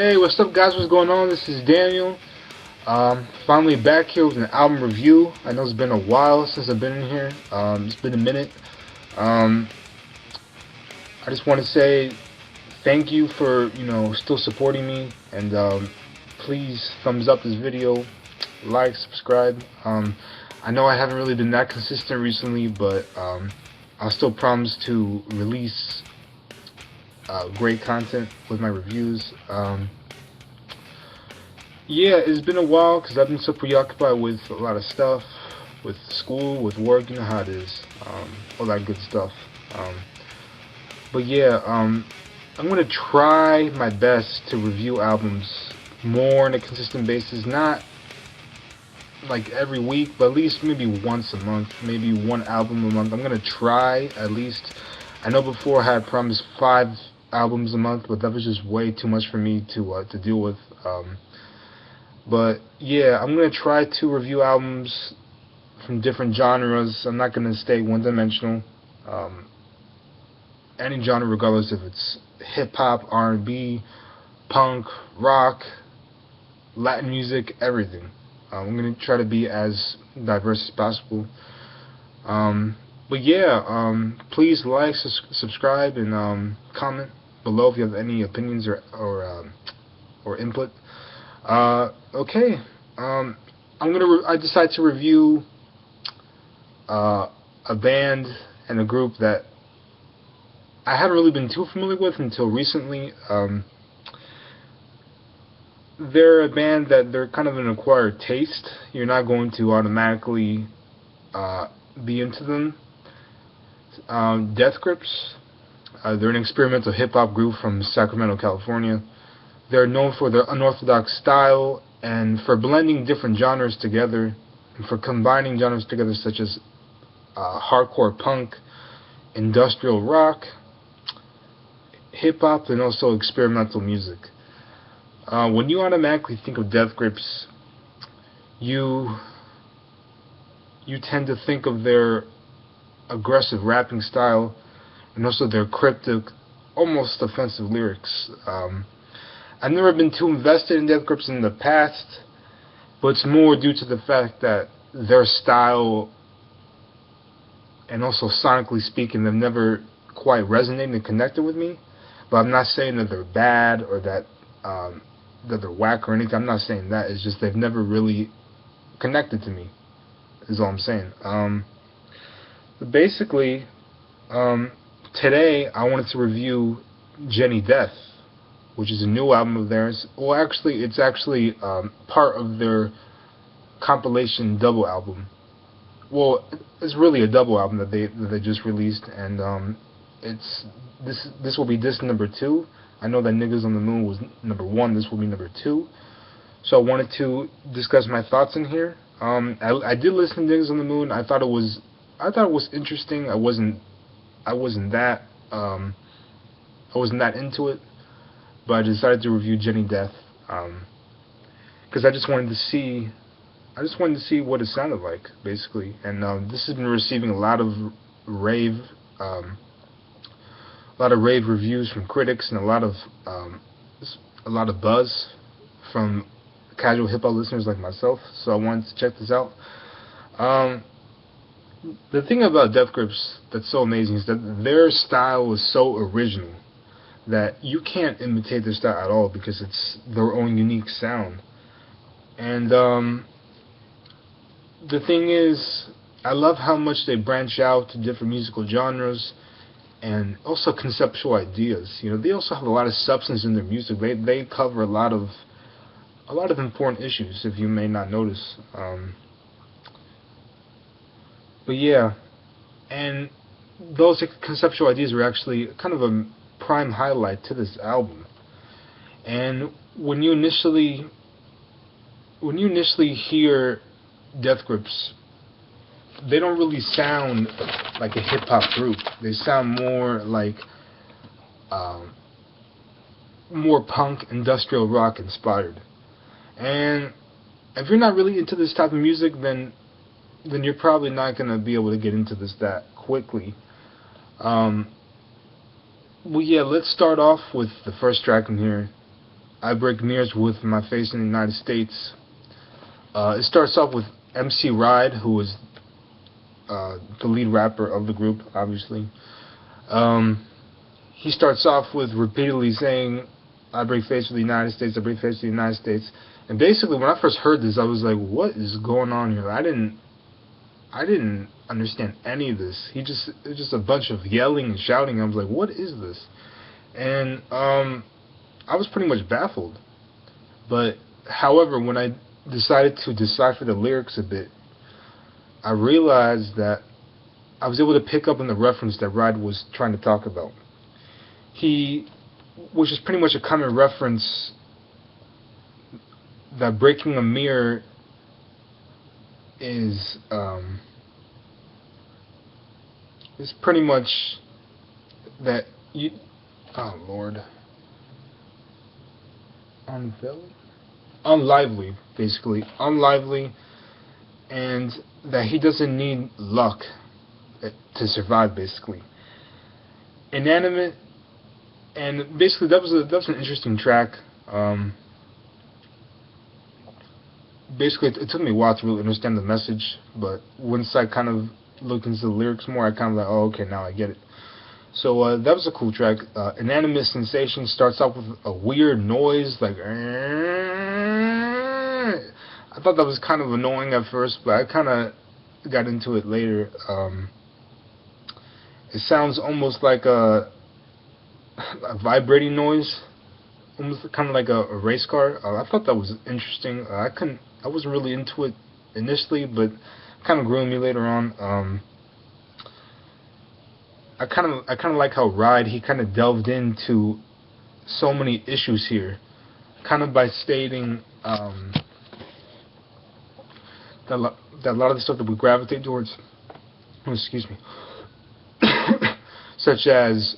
Hey, what's up, guys? What's going on? This is Daniel. Finally back here with an album review. I know it's been a while since I've been in here. It's been a minute. Um, I just want to say thank you for still supporting me, and please thumbs up this video, like, subscribe. I know I haven't really been that consistent recently, but I'll still promise to release great content with my reviews. Yeah, it's been a while because I've been so preoccupied with a lot of stuff, with school, with work, you know how it is, all that good stuff. Um, but yeah, I'm gonna try my best to review albums more on a consistent basis, not like every week, but at least maybe once a month, maybe one album a month. I'm gonna try at least. I know before I had promised 5 albums a month, but that was just way too much for me to deal with. But yeah, I'm gonna try to review albums from different genres. I'm not gonna stay one-dimensional. Um, any genre, regardless if it's hip hop, R&B, punk, rock, Latin music, everything. I'm gonna try to be as diverse as possible. But yeah, please like, subscribe, and comment below if you have any opinions or input. Okay. I decided to review a band and a group that I haven't really been too familiar with until recently. They're a band that they're kind of an acquired taste. You're not going to automatically be into them. Death Grips. They're an experimental hip hop group from Sacramento, California. They're known for their unorthodox style and for blending different genres together, and for combining genres together such as hardcore punk, industrial rock, hip hop, and also experimental music. When you automatically think of Death Grips, you tend to think of their aggressive rapping style and also their cryptic, almost offensive lyrics. I've never been too invested in Death Grips in the past, but it's more due to the fact that their style and also sonically speaking, they've never quite resonated and connected with me. But I'm not saying that they're bad or that they're whack or anything. I'm not saying that. It's just they've never really connected to me, is all I'm saying. But basically, today I wanted to review Jenny Death, which is a new album of theirs. Well, actually, it's actually part of their compilation double album. Well, it's really a double album that they just released, and it's this will be disc number 2. I know that Niggas on the Moon was number 1. This will be number 2. So I wanted to discuss my thoughts in here. I did listen to Niggas on the Moon. I thought it was interesting. I wasn't that into it. But I decided to review Jenny Death because I just wanted to see what it sounded like, basically. And this has been receiving a lot of rave reviews from critics and a lot of buzz from casual hip hop listeners like myself. So I wanted to check this out. The thing about Death Grips that's so amazing is that their style was so original that you can't imitate their style at all because it's their own unique sound. And the thing is, I love how much they branch out to different musical genres and also conceptual ideas. They also have a lot of substance in their music. They cover a lot of important issues, if you may not notice. But yeah, and those conceptual ideas were actually kind of a prime highlight to this album. And when you initially hear Death Grips, they don't really sound like a hip hop group. They sound more like more punk, industrial rock inspired. And if you're not really into this type of music, then you're probably not gonna be able to get into this that quickly. Well, yeah, let's start off with the first track in here, I Break Mirrors with My Face in the United States. It starts off with MC Ride, who is the lead rapper of the group, obviously. He starts off with repeatedly saying, I break face with the United States, I break face with the United States. And basically, when I first heard this, I was like, what is going on here? I didn't understand any of this. It was just a bunch of yelling and shouting. I was like, what is this? And I was pretty much baffled. But however, when I decided to decipher the lyrics a bit, I realized that I was able to pick up on the reference that Ride was trying to talk about. Which is pretty much a common reference, that breaking a mirror is pretty much that you, oh Lord, unlively, basically unlively, and that he doesn't need luck to survive, basically. Inanimate, and basically that was an interesting track. Basically, it took me a while to really understand the message, but once I kind of looked into the lyrics more, I kind of like, oh, okay, now I get it. So that was a cool track. Inanimate Sensation starts off with a weird noise, like, I thought that was kind of annoying at first, but I kind of got into it later. It sounds almost like a vibrating noise, almost kind of like a race car. I thought that was interesting. I wasn't really into it initially, but kind of grew on me later on. I kind of like how Ride, he kind of delved into so many issues here, kind of by stating that a lot of the stuff that we gravitate towards, excuse me, such as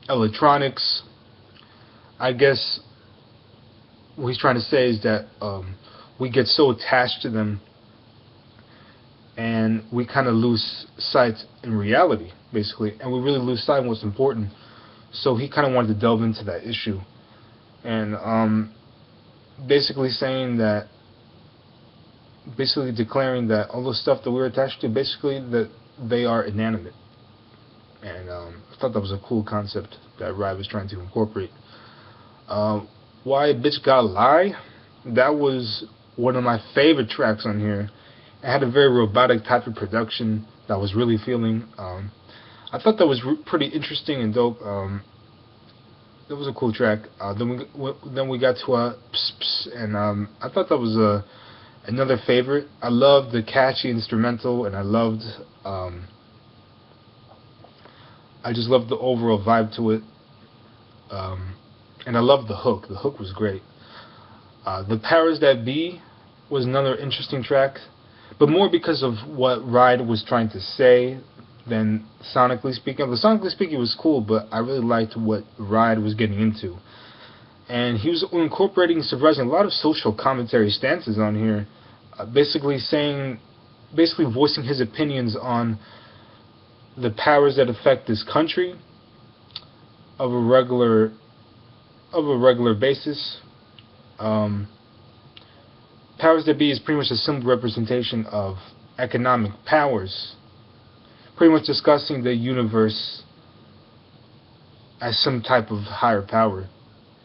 electronics. I guess what he's trying to say is that we get so attached to them and we kind of lose sight in reality, basically, and we really lose sight of what's important. So he kind of wanted to delve into that issue, and basically declaring that all the stuff that we're attached to, basically that they are inanimate. And I thought that was a cool concept that Ride was trying to incorporate. Why a Bitch Gotta Lie? That was one of my favorite tracks on here. It had a very robotic type of production that I was really feeling. I thought that was pretty interesting and dope. That was a cool track. Then we got to Pss Pss, and I thought that was another favorite. I loved the catchy instrumental, and I just loved the overall vibe to it. And I loved the hook. The hook was great. The Powers That Be was another interesting track, but more because of what Ride was trying to say than sonically speaking. The sonically speaking was cool, but I really liked what Ride was getting into. And he was incorporating, surprising, a lot of social commentary stances on here, basically voicing his opinions on the powers that affect this country of a regular basis. Powers that be is pretty much a simple representation of economic powers, pretty much discussing the universe as some type of higher power,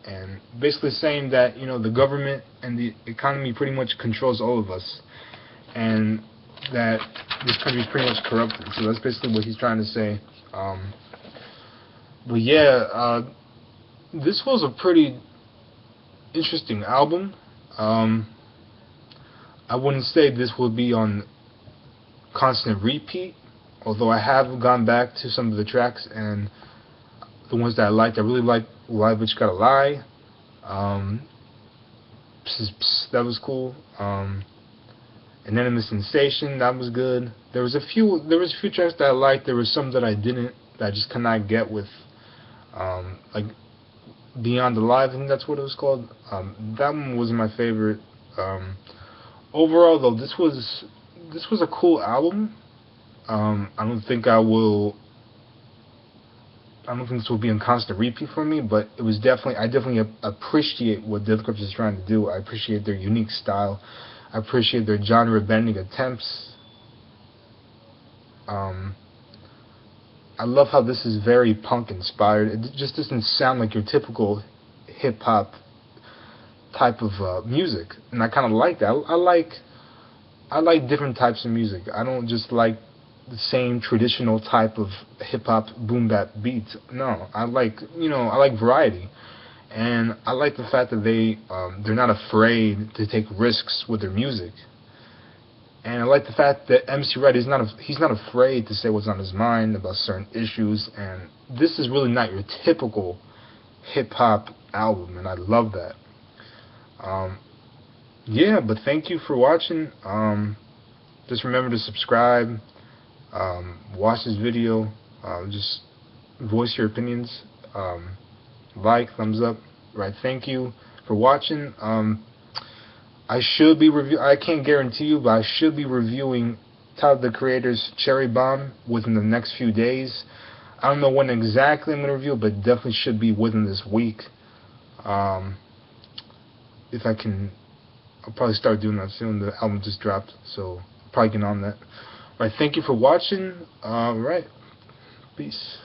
and basically saying that, you know, the government and the economy pretty much controls all of us, and that this country is pretty much corrupted. So that's basically what he's trying to say. But yeah, this was a pretty interesting album. I wouldn't say this would be on constant repeat, although I have gone back to some of the tracks, and the ones that I liked, I really liked Why Bitch Gotta Lie. That was cool. Inanimate Sensation, that was good. There was a few tracks that I liked. There was some that I didn't, that I just could not get with, like Beyond the Live, I think that's what it was called. That one wasn't my favorite. Overall, though, this was a cool album. I don't think I will I don't think this will be a constant repeat for me, but it was definitely, I definitely appreciate what Death Grips is trying to do. I appreciate their unique style. I appreciate their genre-bending attempts. I love how this is very punk inspired. It just doesn't sound like your typical hip hop type of music, and I kind of like that. I like different types of music. I don't just like the same traditional type of hip hop boom bap beats. No, I like, I like variety, and I like the fact that they're not afraid to take risks with their music. And I like the fact that MC Red is he's not afraid to say what's on his mind about certain issues, and this is really not your typical hip hop album, and I love that. Yeah, but thank you for watching. Just remember to subscribe, watch this video, just voice your opinions, like, thumbs up, right? Thank you for watching. I should be I can't guarantee you, but I should be reviewing Tyler the Creator's Cherry Bomb within the next few days. I don't know when exactly I'm going to review it, but definitely should be within this week. If I can, I'll probably start doing that soon. The album just dropped, so I'll probably get on that. Alright, thank you for watching. Alright, peace.